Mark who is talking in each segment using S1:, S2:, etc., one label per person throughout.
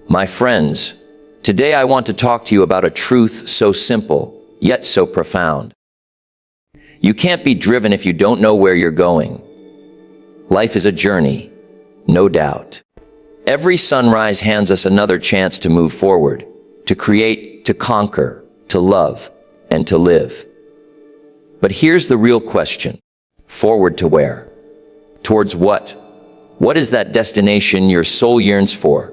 S1: My friends, today I want to talk to you about a truth so simple, yet so profound. You can't be driven if you don't know where you're going. Life is a journey, no doubt. Every sunrise hands us another chance to move forward, to create, to conquer, to love, and to live. But here's the real question. Forward to where? Towards what? What is that destination your soul yearns for?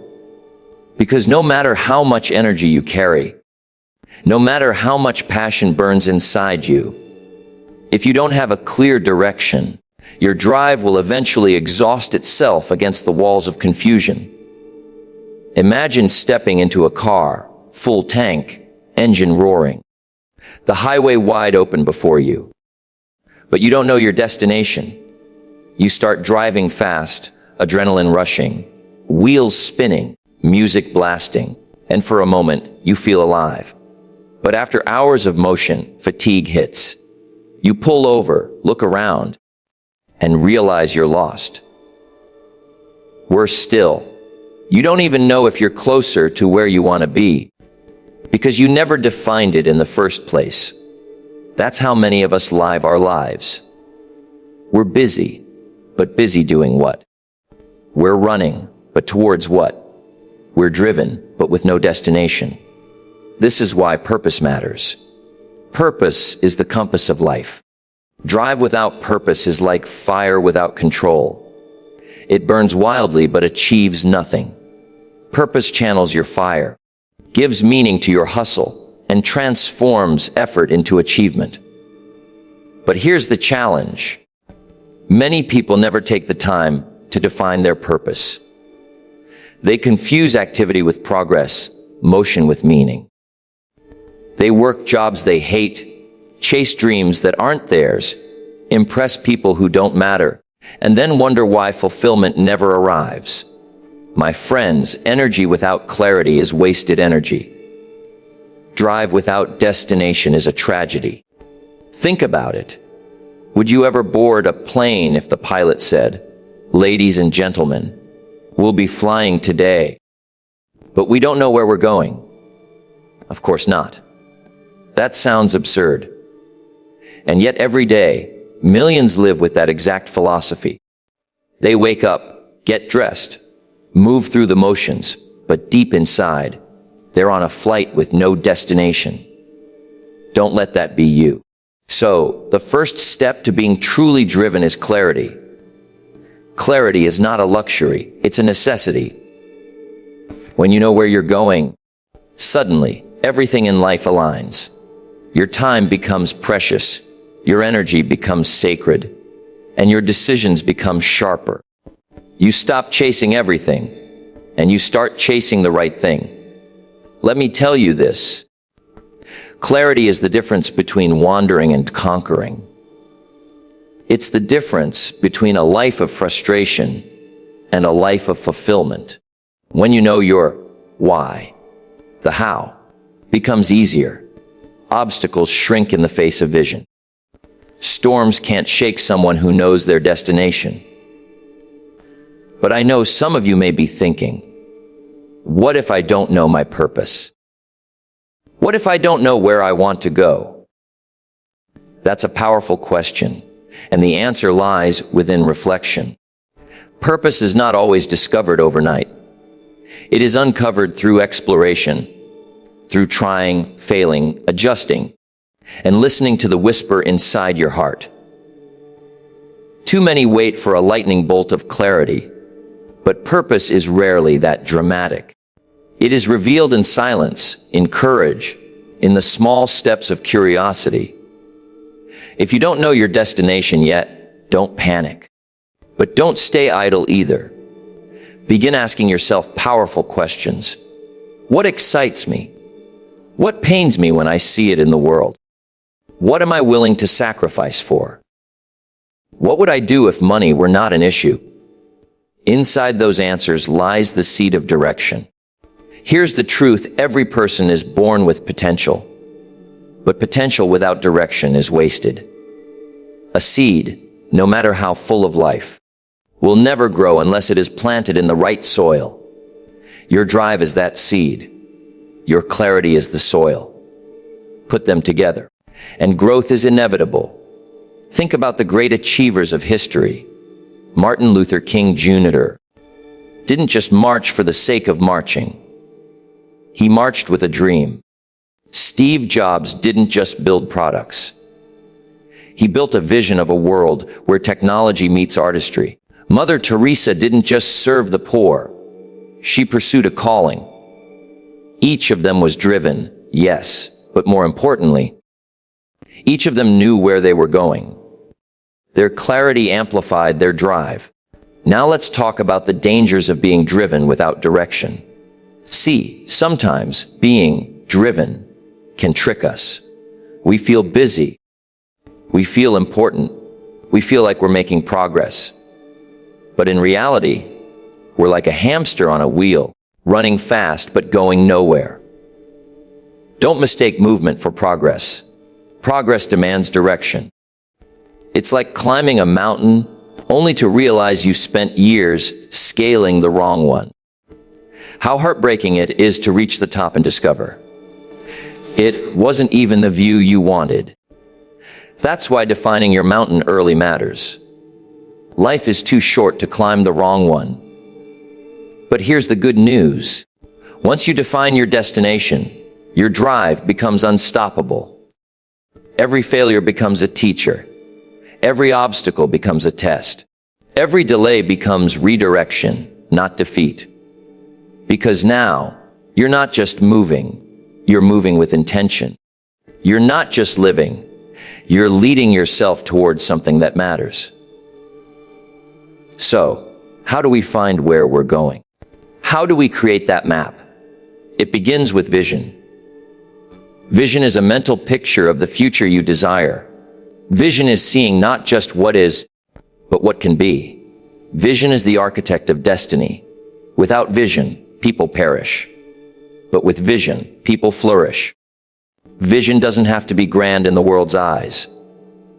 S1: Because no matter how much energy you carry, no matter how much passion burns inside you, if you don't have a clear direction, your drive will eventually exhaust itself against the walls of confusion. Imagine stepping into a car, full tank, engine roaring, the highway wide open before you. But you don't know your destination. You start driving fast, adrenaline rushing, wheels spinning, music blasting, and for a moment, you feel alive. But after hours of motion, fatigue hits. You pull over, look around, and realize you're lost. Worse still, you don't even know if you're closer to where you want to be, because you never defined it in the first place. That's how many of us live our lives. We're busy, but busy doing what? We're running, but towards what? We're driven, but with no destination. This is why purpose matters. Purpose is the compass of life. Drive without purpose is like fire without control. It burns wildly but achieves nothing. Purpose channels your fire, gives meaning to your hustle, and transforms effort into achievement. But here's the challenge. Many people never take the time to define their purpose. They confuse activity with progress, motion with meaning. They work jobs they hate, chase dreams that aren't theirs, impress people who don't matter, and then wonder why fulfillment never arrives. My friends, energy without clarity is wasted energy. Drive without destination is a tragedy. Think about it. Would you ever board a plane if the pilot said, "Ladies and gentlemen, we'll be flying today, but we don't know where we're going"? Of course not. That sounds absurd. And yet every day, millions live with that exact philosophy. They wake up, get dressed, move through the motions, but deep inside, they're on a flight with no destination. Don't let that be you. So, the first step to being truly driven is clarity. Clarity is not a luxury, it's a necessity. When you know where you're going, suddenly, everything in life aligns. Your time becomes precious, your energy becomes sacred, and your decisions become sharper. You stop chasing everything, and you start chasing the right thing. Let me tell you this. Clarity is the difference between wandering and conquering. It's the difference between a life of frustration and a life of fulfillment. When you know your why, the how becomes easier. Obstacles shrink in the face of vision. Storms can't shake someone who knows their destination. But I know some of you may be thinking, what if I don't know my purpose? What if I don't know where I want to go? That's a powerful question, and the answer lies within reflection. Purpose is not always discovered overnight. It is uncovered through exploration, through trying, failing, adjusting, and listening to the whisper inside your heart. Too many wait for a lightning bolt of clarity, but purpose is rarely that dramatic. It is revealed in silence, in courage, in the small steps of curiosity. If you don't know your destination yet, don't panic. But don't stay idle either. Begin asking yourself powerful questions. What excites me? What pains me when I see it in the world? What am I willing to sacrifice for? What would I do if money were not an issue? Inside those answers lies the seed of direction. Here's the truth: every person is born with potential, but potential without direction is wasted. A seed, no matter how full of life, will never grow unless it is planted in the right soil. Your drive is that seed. Your clarity is the soil. Put them together, and growth is inevitable. Think about the great achievers of history. Martin Luther King Jr. didn't just march for the sake of marching. He marched with a dream. Steve Jobs didn't just build products. He built a vision of a world where technology meets artistry. Mother Teresa didn't just serve the poor. She pursued a calling. Each of them was driven, yes, but more importantly, each of them knew where they were going. Their clarity amplified their drive. Now let's talk about the dangers of being driven without direction. See, sometimes being driven can trick us. We feel busy. We feel important. We feel like we're making progress. But in reality, we're like a hamster on a wheel, running fast but going nowhere. Don't mistake movement for progress. Progress demands direction. It's like climbing a mountain only to realize you spent years scaling the wrong one. How heartbreaking it is to reach the top and discover it wasn't even the view you wanted. That's why defining your mountain early matters. Life is too short to climb the wrong one. But here's the good news. Once you define your destination, your drive becomes unstoppable. Every failure becomes a teacher. Every obstacle becomes a test. Every delay becomes redirection, not defeat. Because now, you're not just moving, you're moving with intention. You're not just living, you're leading yourself towards something that matters. So, how do we find where we're going? How do we create that map? It begins with vision. Vision is a mental picture of the future you desire. Vision is seeing not just what is, but what can be. Vision is the architect of destiny. Without vision, people perish. But with vision, people flourish. Vision doesn't have to be grand in the world's eyes.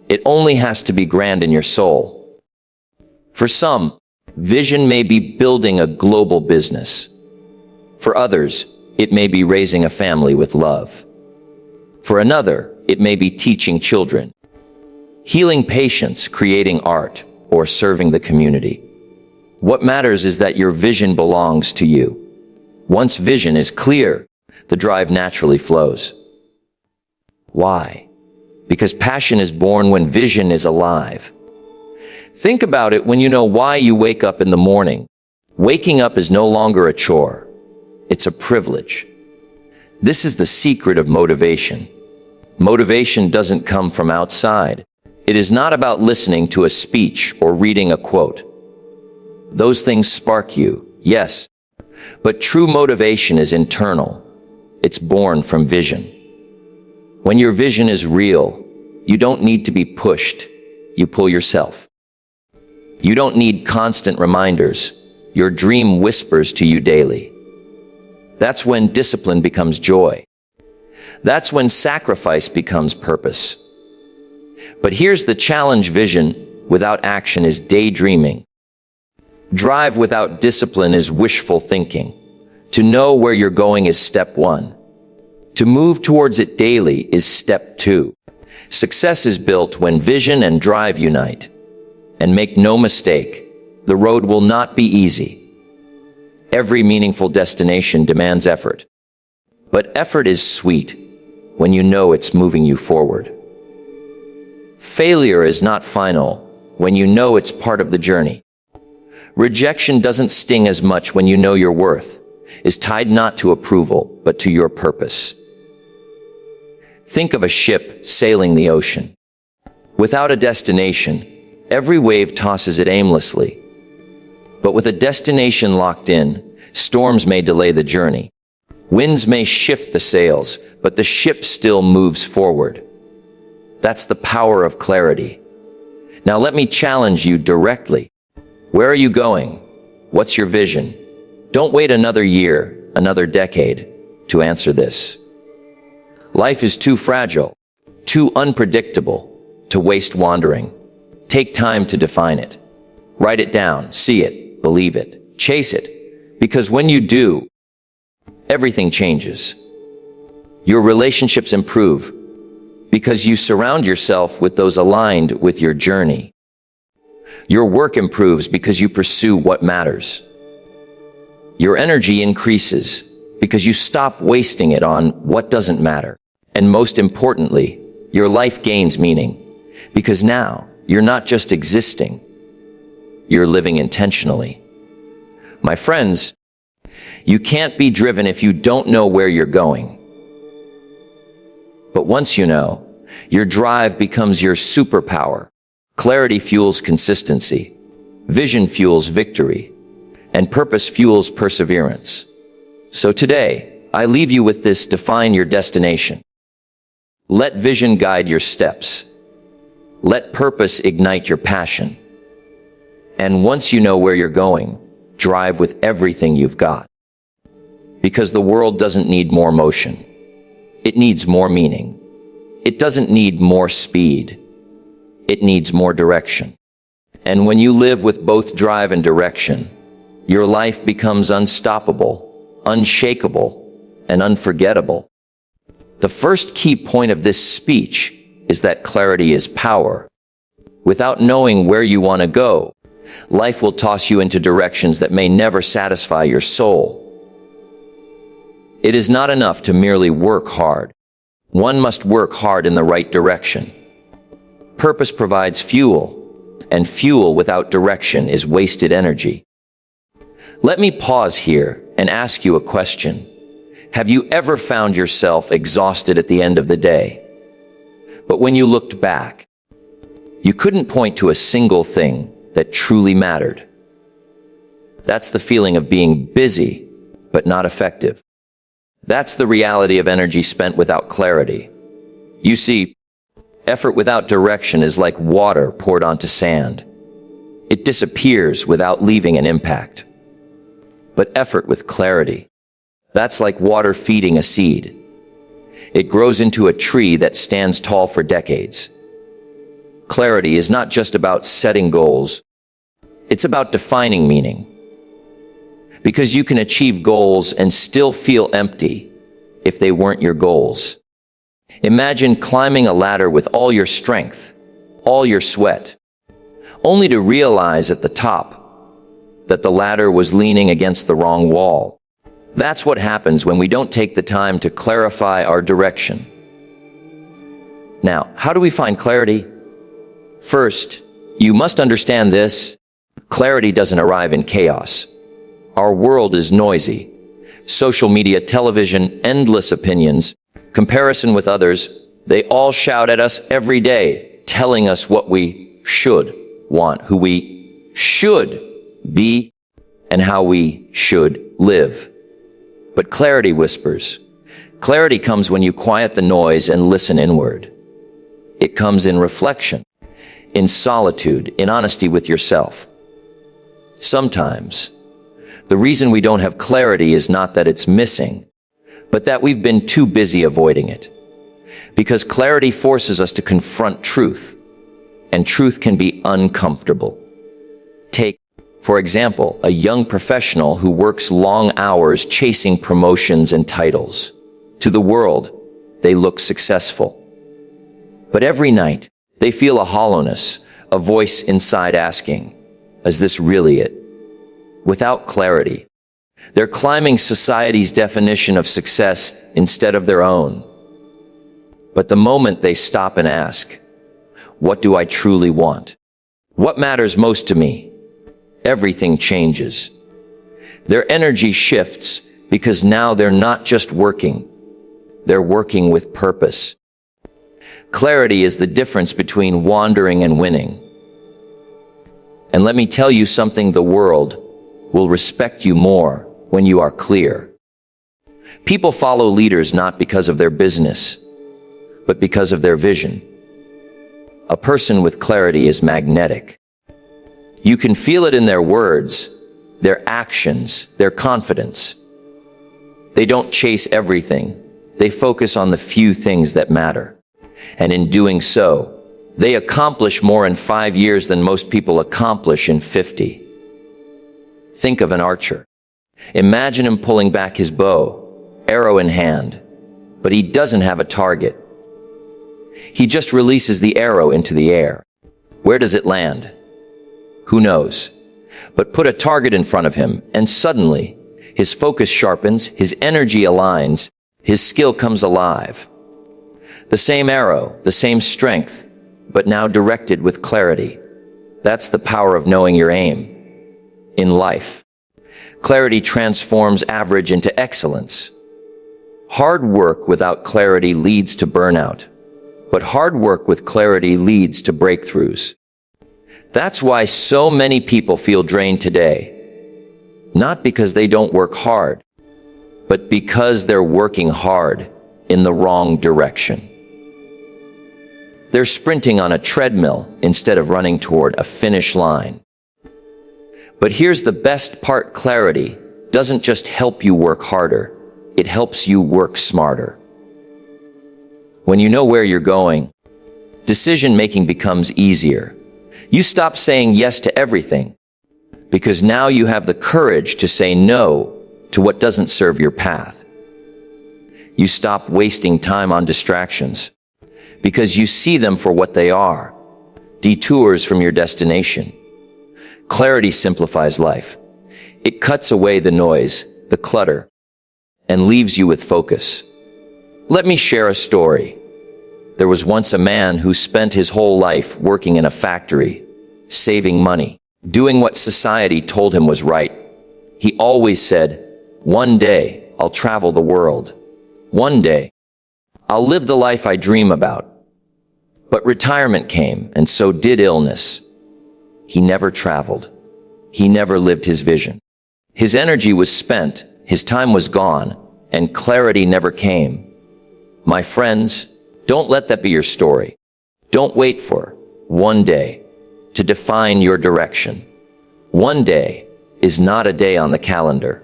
S1: It only has to be grand in your soul. For some, vision may be building a global business. For others, it may be raising a family with love. For another, it may be teaching children, healing patients, creating art, or serving the community. What matters is that your vision belongs to you. Once vision is clear, the drive naturally flows. Why? Because passion is born when vision is alive. Think about it when you know why you wake up in the morning. Waking up is no longer a chore. It's a privilege. This is the secret of motivation. Motivation doesn't come from outside. It is not about listening to a speech or reading a quote. Those things spark you, yes, but true motivation is internal. It's born from vision. When your vision is real, you don't need to be pushed. You pull yourself. You don't need constant reminders. Your dream whispers to you daily. That's when discipline becomes joy. That's when sacrifice becomes purpose. But here's the challenge: vision without action is daydreaming. Drive without discipline is wishful thinking. To know where you're going is step one. To move towards it daily is step two. Success is built when vision and drive unite. And make no mistake, the road will not be easy. Every meaningful destination demands effort. But effort is sweet when you know it's moving you forward. Failure is not final when you know it's part of the journey. Rejection doesn't sting as much when you know your worth is tied not to approval, but to your purpose. Think of a ship sailing the ocean. Without a destination, every wave tosses it aimlessly. But with a destination locked in, storms may delay the journey. Winds may shift the sails, but the ship still moves forward. That's the power of clarity. Now let me challenge you directly. Where are you going? What's your vision? Don't wait another year, another decade to answer this. Life is too fragile, too unpredictable to waste wandering. Take time to define it. Write it down, see it, believe it, chase it. Because when you do, everything changes. Your relationships improve because you surround yourself with those aligned with your journey. Your work improves because you pursue what matters. Your energy increases because you stop wasting it on what doesn't matter. And most importantly, your life gains meaning because now you're not just existing, you're living intentionally. My friends, you can't be driven if you don't know where you're going. But once you know, your drive becomes your superpower. Clarity fuels consistency, vision fuels victory, and purpose fuels perseverance. So today, I leave you with this: define your destination. Let vision guide your steps. Let purpose ignite your passion. And once you know where you're going, drive with everything you've got. Because the world doesn't need more motion. It needs more meaning. It doesn't need more speed. It needs more direction. And when you live with both drive and direction, your life becomes unstoppable, unshakable, and unforgettable. The first key point of this speech is that clarity is power. Without knowing where you want to go, life will toss you into directions that may never satisfy your soul. It is not enough to merely work hard. One must work hard in the right direction. Purpose provides fuel, and fuel without direction is wasted energy. Let me pause here and ask you a question. Have you ever found yourself exhausted at the end of the day? But when you looked back, you couldn't point to a single thing that truly mattered. That's the feeling of being busy, but not effective. That's the reality of energy spent without clarity. You see, effort without direction is like water poured onto sand. It disappears without leaving an impact. But effort with clarity, that's like water feeding a seed. It grows into a tree that stands tall for decades. Clarity is not just about setting goals. It's about defining meaning. Because you can achieve goals and still feel empty if they weren't your goals. Imagine climbing a ladder with all your strength, all your sweat, only to realize at the top that the ladder was leaning against the wrong wall. That's what happens when we don't take the time to clarify our direction. Now, how do we find clarity? First, you must understand this: clarity doesn't arrive in chaos. Our world is noisy. Social media, television, endless opinions, comparison with others, they all shout at us every day, telling us what we should want, who we should be, and how we should live. But clarity whispers. Clarity comes when you quiet the noise and listen inward. It comes in reflection, in solitude, in honesty with yourself. Sometimes, the reason we don't have clarity is not that it's missing, but that we've been too busy avoiding it. Because clarity forces us to confront truth, and truth can be uncomfortable. Take, for example, a young professional who works long hours chasing promotions and titles. To the world, they look successful. But every night, they feel a hollowness, a voice inside asking, "Is this really it?" Without clarity, they're climbing society's definition of success instead of their own. But the moment they stop and ask, "What do I truly want? What matters most to me?" everything changes. Their energy shifts because now they're not just working, they're working with purpose. Clarity is the difference between wandering and winning. And let me tell you something: the world will respect you more when you are clear. People follow leaders not because of their business, but because of their vision. A person with clarity is magnetic. You can feel it in their words, their actions, their confidence. They don't chase everything. They focus on the few things that matter. And in doing so, they accomplish more in 5 years than most people accomplish in 50. Think of an archer. Imagine him pulling back his bow, arrow in hand, but he doesn't have a target. He just releases the arrow into the air. Where does it land? Who knows? But put a target in front of him, and suddenly, his focus sharpens, his energy aligns, his skill comes alive. The same arrow, the same strength, but now directed with clarity. That's the power of knowing your aim in life. Clarity transforms average into excellence. Hard work without clarity leads to burnout, but hard work with clarity leads to breakthroughs. That's why so many people feel drained today. Not because they don't work hard, but because they're working hard in the wrong direction. They're sprinting on a treadmill instead of running toward a finish line. But here's the best part: clarity doesn't just help you work harder, it helps you work smarter. When you know where you're going, decision-making becomes easier. You stop saying yes to everything, because now you have the courage to say no to what doesn't serve your path. You stop wasting time on distractions, because you see them for what they are: detours from your destination. Clarity simplifies life. It cuts away the noise, the clutter, and leaves you with focus. Let me share a story. There was once a man who spent his whole life working in a factory, saving money, doing what society told him was right. He always said, "One day, I'll travel the world. One day, I'll live the life I dream about." But retirement came, and so did illness. He never traveled. He never lived his vision. His energy was spent, his time was gone, and clarity never came. My friends, don't let that be your story. Don't wait for one day to define your direction. One day is not a day on the calendar.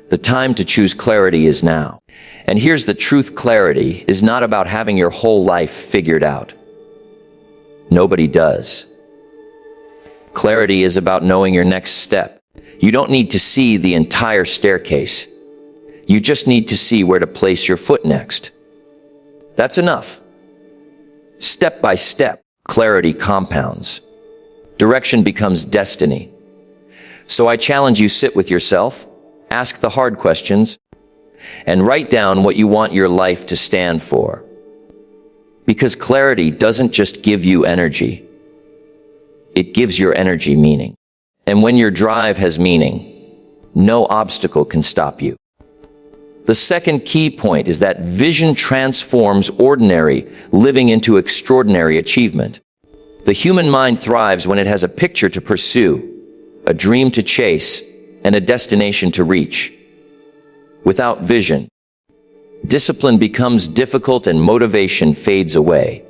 S1: The time to choose clarity is now. And here's the truth: clarity is not about having your whole life figured out. Nobody does. Clarity is about knowing your next step. You don't need to see the entire staircase. You just need to see where to place your foot next. That's enough. Step by step, clarity compounds. Direction becomes destiny. So I challenge you: sit with yourself, ask the hard questions, and write down what you want your life to stand for. Because clarity doesn't just give you energy, it gives your energy meaning. And when your drive has meaning, no obstacle can stop you. The second key point is that vision transforms ordinary living into extraordinary achievement. The human mind thrives when it has a picture to pursue, a dream to chase, and a destination to reach. Without vision, discipline becomes difficult and motivation fades away.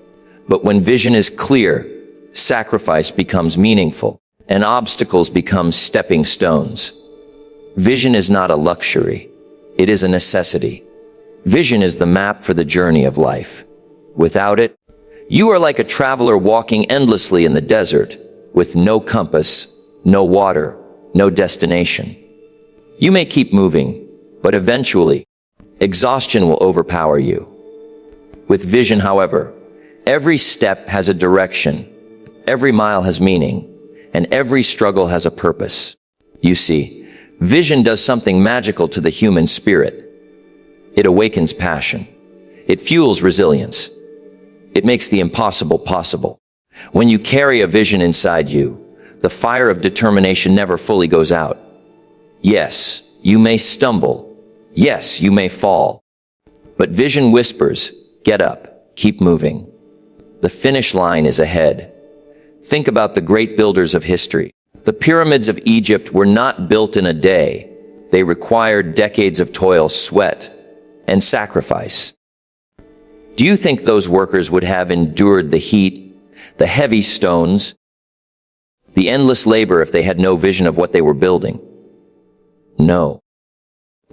S1: But when vision is clear, sacrifice becomes meaningful, and obstacles become stepping stones. Vision is not a luxury. It is a necessity. Vision is the map for the journey of life. Without it, you are like a traveler walking endlessly in the desert with no compass, no water, no destination. You may keep moving, but eventually, exhaustion will overpower you. With vision, however, every step has a direction, every mile has meaning, and every struggle has a purpose. You see, vision does something magical to the human spirit. It awakens passion. It fuels resilience. It makes the impossible possible. When you carry a vision inside you, the fire of determination never fully goes out. Yes, you may stumble. Yes, you may fall. But vision whispers, get up, keep moving. The finish line is ahead. Think about the great builders of history. The pyramids of Egypt were not built in a day. They required decades of toil, sweat, and sacrifice. Do you think those workers would have endured the heat, the heavy stones, the endless labor if they had no vision of what they were building? No.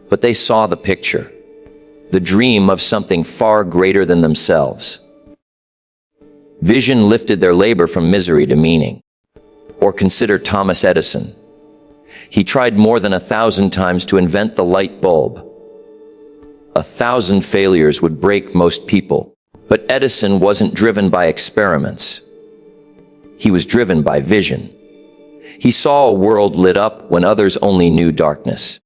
S1: But they saw the picture, the dream of something far greater than themselves. Vision lifted their labor from misery to meaning. Or consider Thomas Edison. He tried more than 1,000 times to invent the light bulb. 1,000 failures would break most people. But Edison wasn't driven by experiments. He was driven by vision. He saw a world lit up when others only knew darkness.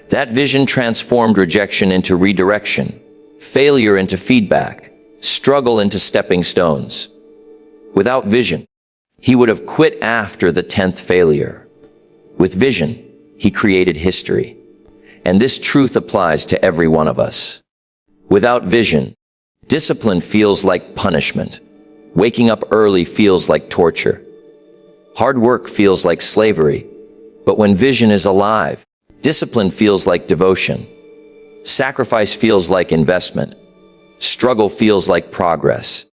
S1: That vision transformed rejection into redirection, failure into feedback, struggle into stepping stones. Without vision, he would have quit after the 10th failure. With vision, he created history. And this truth applies to every one of us. Without vision, discipline feels like punishment. Waking up early feels like torture. Hard work feels like slavery. But when vision is alive, discipline feels like devotion. Sacrifice feels like investment. Struggle feels like progress.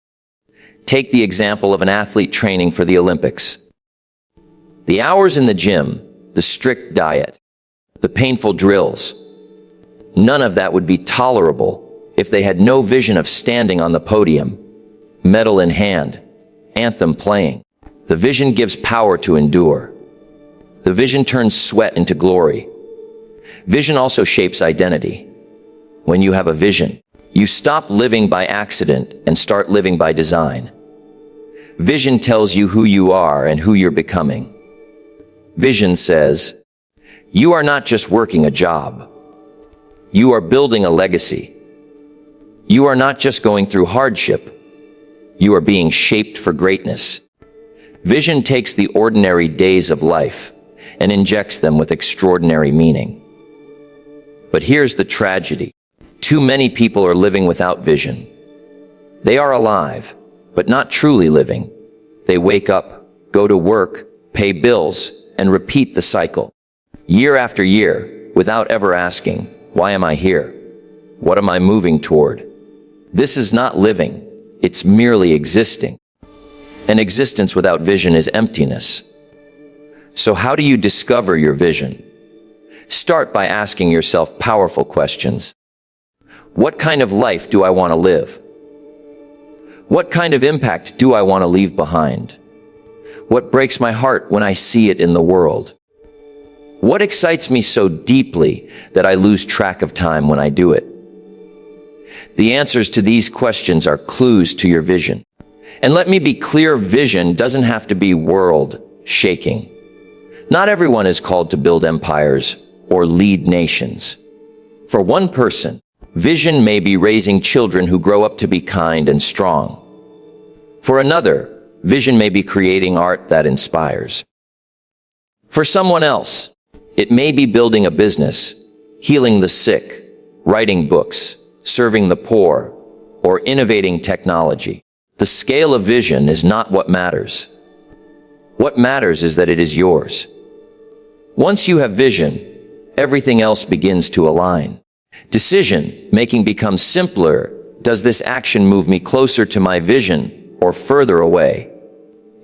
S1: Take the example of an athlete training for the Olympics. The hours in the gym, the strict diet, the painful drills, none of that would be tolerable if they had no vision of standing on the podium, medal in hand, anthem playing. The vision gives power to endure. The vision turns sweat into glory. Vision also shapes identity. When you have a vision, you stop living by accident and start living by design. Vision tells you who you are and who you're becoming. Vision says, you are not just working a job. You are building a legacy. You are not just going through hardship. You are being shaped for greatness. Vision takes the ordinary days of life and injects them with extraordinary meaning. But here's the tragedy. Too many people are living without vision. They are alive, but not truly living. They wake up, go to work, pay bills, and repeat the cycle. Year after year, without ever asking, why am I here? What am I moving toward? This is not living. It's merely existing. An existence without vision is emptiness. So how do you discover your vision? Start by asking yourself powerful questions. What kind of life do I want to live? What kind of impact do I want to leave behind? What breaks my heart when I see it in the world? What excites me so deeply that I lose track of time when I do it? The answers to these questions are clues to your vision. And let me be clear, vision doesn't have to be world-shaking. Not everyone is called to build empires or lead nations. For one person, vision may be raising children who grow up to be kind and strong. For another, vision may be creating art that inspires. For someone else, it may be building a business, healing the sick, writing books, serving the poor, or innovating technology. The scale of vision is not what matters. What matters is that it is yours. Once you have vision, everything else begins to align. Decision-making becomes simpler. Does this action move me closer to my vision or further away?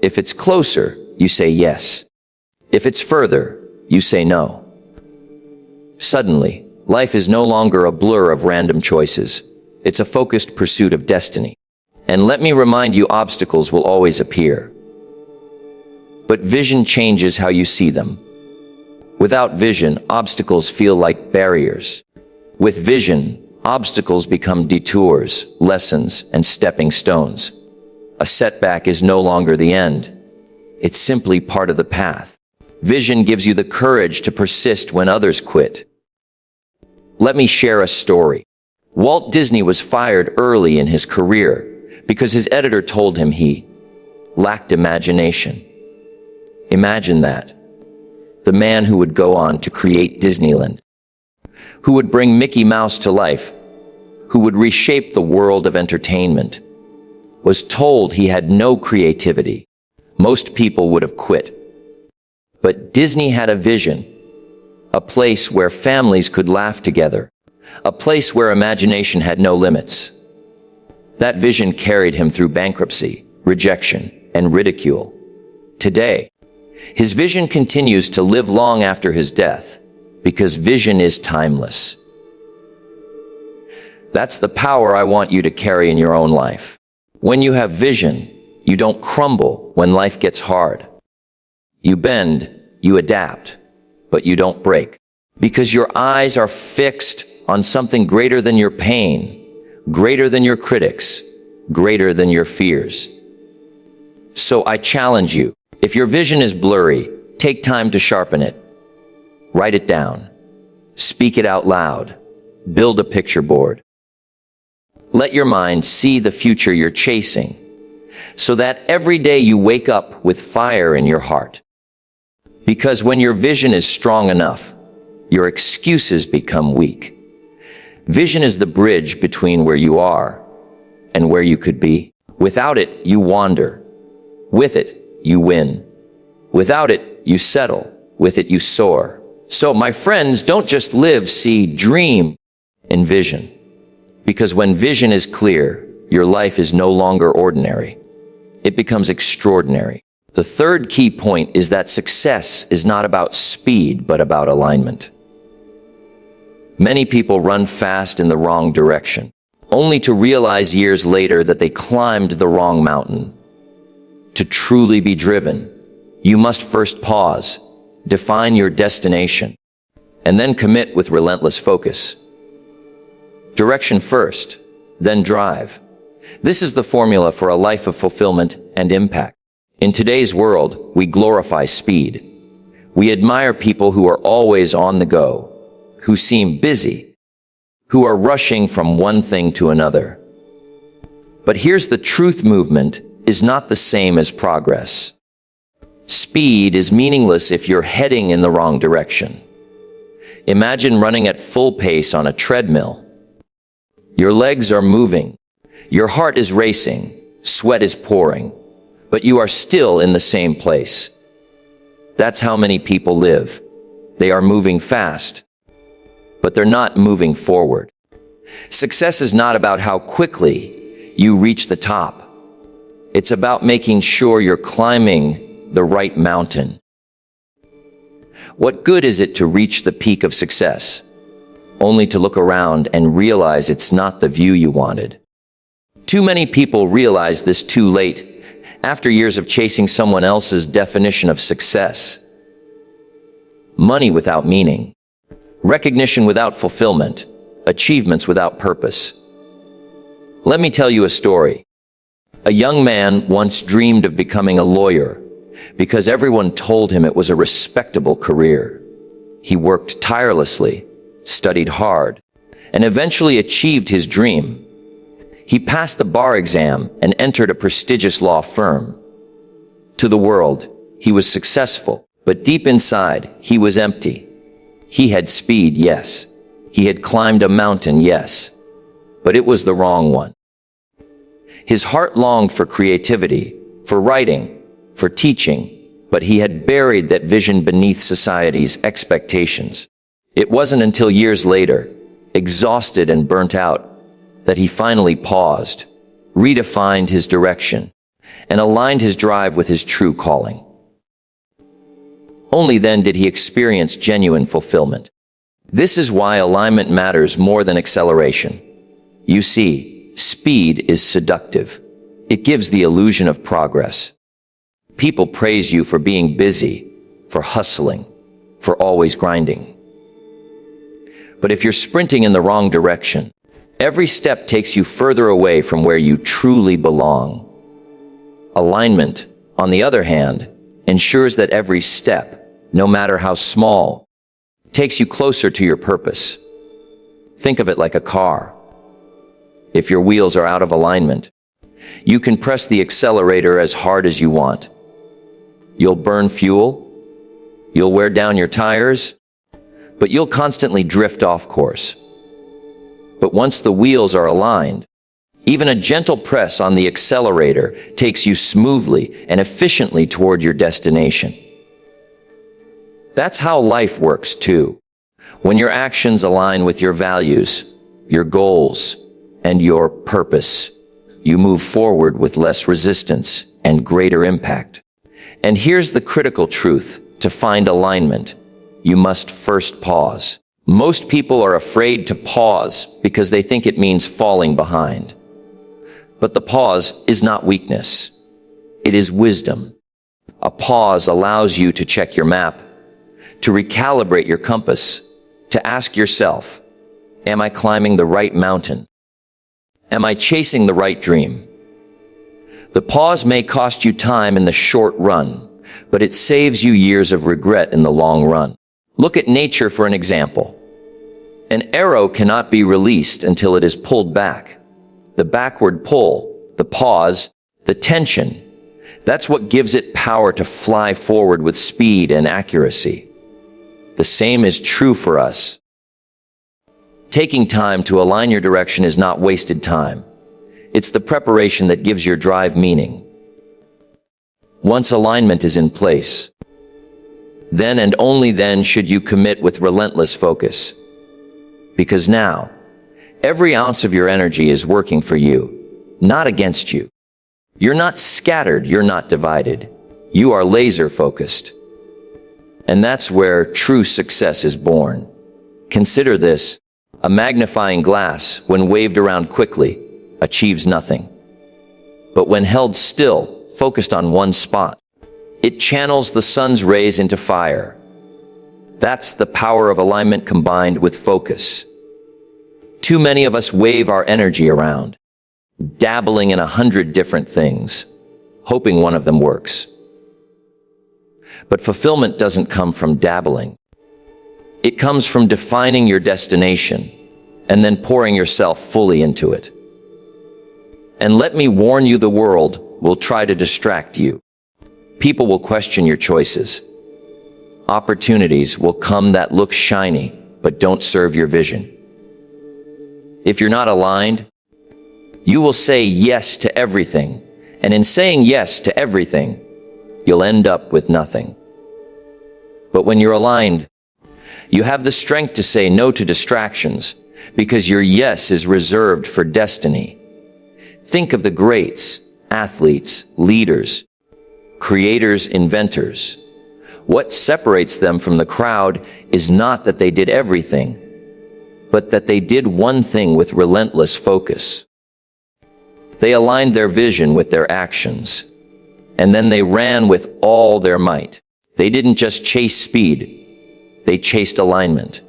S1: If it's closer, you say yes. If it's further, you say no. Suddenly, life is no longer a blur of random choices. It's a focused pursuit of destiny. And let me remind you, obstacles will always appear. But vision changes how you see them. Without vision, obstacles feel like barriers. With vision, obstacles become detours, lessons, and stepping stones. A setback is no longer the end. It's simply part of the path. Vision gives you the courage to persist when others quit. Let me share a story. Walt Disney was fired early in his career because his editor told him he lacked imagination. Imagine that. The man who would go on to create Disneyland, who would bring Mickey Mouse to life, who would reshape the world of entertainment, was told he had no creativity. Most people would have quit. But Disney had a vision, a place where families could laugh together, a place where imagination had no limits. That vision carried him through bankruptcy, rejection, and ridicule. Today, his vision continues to live long after his death, because vision is timeless. That's the power I want you to carry in your own life. When you have vision, you don't crumble when life gets hard. You bend, you adapt, but you don't break, because your eyes are fixed on something greater than your pain, greater than your critics, greater than your fears. So I challenge you, if your vision is blurry, take time to sharpen it. Write it down. Speak it out loud. Build a picture board. Let your mind see the future you're chasing, so that every day you wake up with fire in your heart. Because when your vision is strong enough, your excuses become weak. Vision is the bridge between where you are and where you could be. Without it, you wander. With it, you win. Without it, you settle. With it, you soar. So, my friends, don't just live, see, dream, envision. Because when vision is clear, your life is no longer ordinary. It becomes extraordinary. The third key point is that success is not about speed, but about alignment. Many people run fast in the wrong direction, only to realize years later that they climbed the wrong mountain. To truly be driven, you must first pause, define your destination, and then commit with relentless focus. Direction first, then drive. This is the formula for a life of fulfillment and impact. In today's world, we glorify speed. We admire people who are always on the go, who seem busy, who are rushing from one thing to another. But here's the truth: movement is not the same as progress. Speed is meaningless if you're heading in the wrong direction. Imagine running at full pace on a treadmill. Your legs are moving, your heart is racing, sweat is pouring, but you are still in the same place. That's how many people live. They are moving fast, but they're not moving forward. Success is not about how quickly you reach the top. It's about making sure you're climbing the right mountain. What good is it to reach the peak of success, only to look around and realize it's not the view you wanted? Too many people realize this too late, after years of chasing someone else's definition of success. Money without meaning, recognition without fulfillment, achievements without purpose. Let me tell you a story. A young man once dreamed of becoming a lawyer because everyone told him it was a respectable career. He worked tirelessly, studied hard, and eventually achieved his dream. He passed the bar exam and entered a prestigious law firm. To the world, he was successful, but deep inside, he was empty. He had speed, yes. He had climbed a mountain, yes. But it was the wrong one. His heart longed for creativity, for writing, for teaching, but he had buried that vision beneath society's expectations. It wasn't until years later, exhausted and burnt out, that he finally paused, redefined his direction, and aligned his drive with his true calling. Only then did he experience genuine fulfillment. This is why alignment matters more than acceleration. You see, speed is seductive. It gives the illusion of progress. People praise you for being busy, for hustling, for always grinding. But if you're sprinting in the wrong direction, every step takes you further away from where you truly belong. Alignment, on the other hand, ensures that every step, no matter how small, takes you closer to your purpose. Think of it like a car. If your wheels are out of alignment, you can press the accelerator as hard as you want. You'll burn fuel, you'll wear down your tires, but you'll constantly drift off course. But once the wheels are aligned, even a gentle press on the accelerator takes you smoothly and efficiently toward your destination. That's how life works too. When your actions align with your values, your goals, and your purpose, you move forward with less resistance and greater impact. And here's the critical truth: to find alignment, you must first pause. Most people are afraid to pause because they think it means falling behind. But the pause is not weakness. It is wisdom. A pause allows you to check your map, to recalibrate your compass, to ask yourself, Am I climbing the right mountain? Am I chasing the right dream? The pause may cost you time in the short run, but it saves you years of regret in the long run. Look at nature for an example. An arrow cannot be released until it is pulled back. The backward pull, the pause, the tension, that's what gives it power to fly forward with speed and accuracy. The same is true for us. Taking time to align your direction is not wasted time. It's the preparation that gives your drive meaning. Once alignment is in place, then and only then should you commit with relentless focus. Because now, every ounce of your energy is working for you, not against you. You're not scattered, you're not divided. You are laser focused. And that's where true success is born. Consider this: a magnifying glass, when waved around quickly, achieves nothing. But when held still, focused on one spot, it channels the sun's rays into fire. That's the power of alignment combined with focus. Too many of us wave our energy around, dabbling in 100 different things, hoping one of them works. But fulfillment doesn't come from dabbling. It comes from defining your destination and then pouring yourself fully into it. And let me warn you, the world will try to distract you. People will question your choices. Opportunities will come that look shiny, but don't serve your vision. If you're not aligned, you will say yes to everything, and in saying yes to everything, you'll end up with nothing. But when you're aligned, you have the strength to say no to distractions, because your yes is reserved for destiny. Think of the greats, athletes, leaders, creators, inventors. What separates them from the crowd is not that they did everything, but that they did one thing with relentless focus. They aligned their vision with their actions, and then they ran with all their might. They didn't just chase speed, they chased alignment.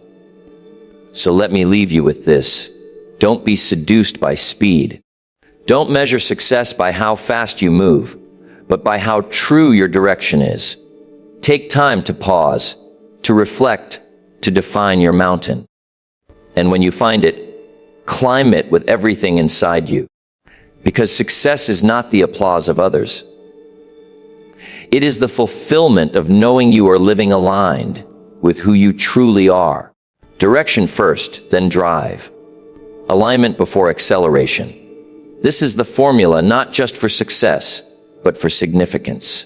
S1: So let me leave you with this: don't be seduced by speed. Don't measure success by how fast you move, but by how true your direction is. Take time to pause, to reflect, to define your mountain. And when you find it, climb it with everything inside you. Because success is not the applause of others. It is the fulfillment of knowing you are living aligned with who you truly are. Direction first, then drive. Alignment before acceleration. This is the formula not just for success, but for significance.